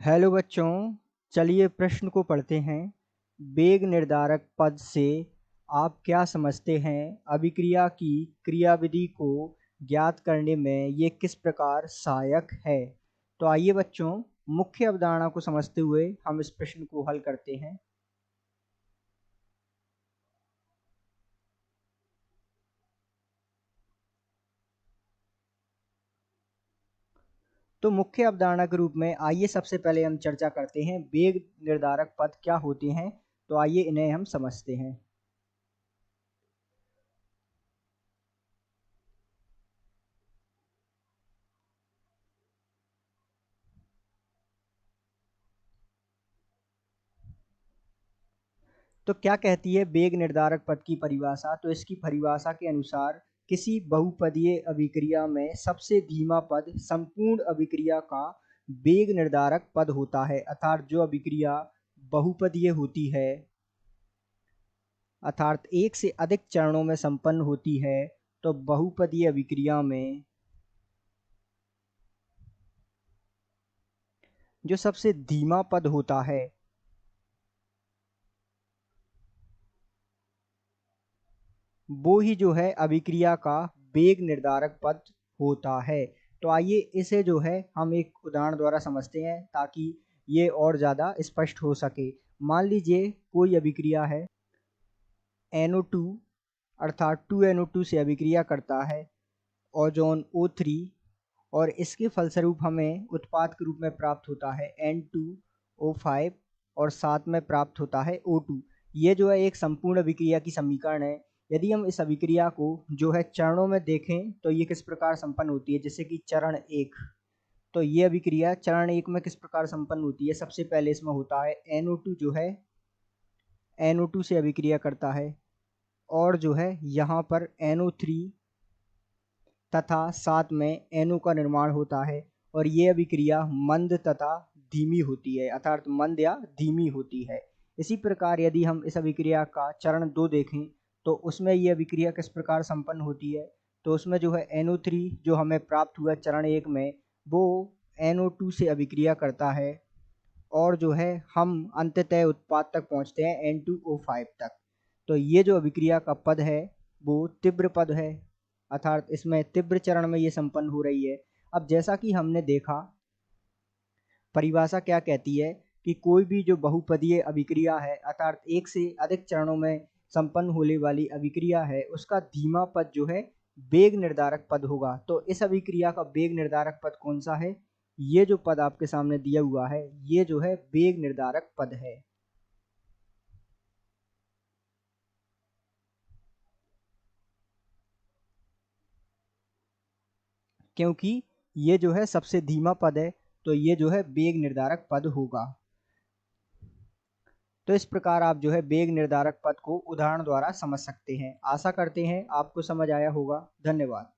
Hello बच्चों, चलिए प्रश्न को पढ़ते हैं। वेग निर्धारक पद से आप क्या समझते हैं? अभिक्रिया की क्रियाविधि को ज्ञात करने में ये किस प्रकार सहायक है? तो आइए बच्चों, मुख्य अवधारणा को समझते हुए हम इस प्रश्न को हल करते हैं। तो मुख्य अवधारणा के रूप में आइए सबसे पहले हम चर्चा करते हैं वेग निर्धारक पद क्या होते हैं। तो आइए इन्हें हम समझते हैं। तो क्या कहती है वेग निर्धारक पद की परिभाषा? तो इसकी परिभाषा के अनुसार किसी बहुपदीय अभिक्रिया में सबसे धीमा पद संपूर्ण अभिक्रिया का वेग निर्धारक पद होता है। अर्थात जो अभिक्रिया बहुपदीय होती है, अर्थात एक से अधिक चरणों में संपन्न होती है, तो बहुपदीय अभिक्रिया में जो सबसे धीमा पद होता है वो ही जो है अभिक्रिया का वेग निर्धारक पद होता है। तो आइए इसे जो है हम एक उदाहरण द्वारा समझते हैं ताकि ये और ज़्यादा स्पष्ट हो सके। मान लीजिए कोई अभिक्रिया है NO2, अर्थात 2NO2 से अभिक्रिया करता है ओजोन O3, और इसके फलस्वरूप हमें उत्पाद के रूप में प्राप्त होता है N2O5 और साथ में प्राप्त होता है O2। ये जो है एक संपूर्ण अभिक्रिया की समीकरण है। यदि हम इस अभिक्रिया को जो है चरणों में देखें तो ये किस प्रकार संपन्न होती है, जैसे कि चरण एक। तो ये अभिक्रिया चरण एक में किस प्रकार संपन्न होती है? सबसे पहले इसमें होता है NO2 जो है NO2 से अभिक्रिया करता है, और जो है यहाँ पर NO3 तथा साथ में NO का निर्माण होता है, और ये अभिक्रिया मंद तथा धीमी होती है, अर्थात मंद या धीमी होती है। इसी प्रकार यदि हम इस अभिक्रिया का चरण 2 देखें तो उसमें ये अभिक्रिया किस प्रकार संपन्न होती है? तो उसमें जो है NO3 जो हमें प्राप्त हुआ चरण 1 में, वो NO2 से अभिक्रिया करता है, और जो है हम अंततः उत्पाद तक पहुंचते हैं N2O5 तक। तो ये जो अभिक्रिया का पद है वो तीव्र पद है, अर्थात इसमें तीव्र चरण में ये संपन्न हो रही है। अब जैसा कि हमने देखा, परिभाषा क्या कहती है कि कोई भी जो बहुपदीय अभिक्रिया है, अर्थात एक से अधिक चरणों में संपन्न होने वाली अभिक्रिया है, उसका धीमा पद जो है वेग निर्धारक पद होगा। तो इस अभिक्रिया का वेग निर्धारक पद कौन सा है? ये जो पद आपके सामने दिया हुआ है, ये जो है वेग निर्धारक पद है, क्योंकि ये जो है सबसे धीमा पद है, तो ये जो है वेग निर्धारक पद होगा। तो इस प्रकार आप जो है वेग निर्धारक पद को उदाहरण द्वारा समझ सकते हैं। आशा करते हैं आपको समझ आया होगा। धन्यवाद।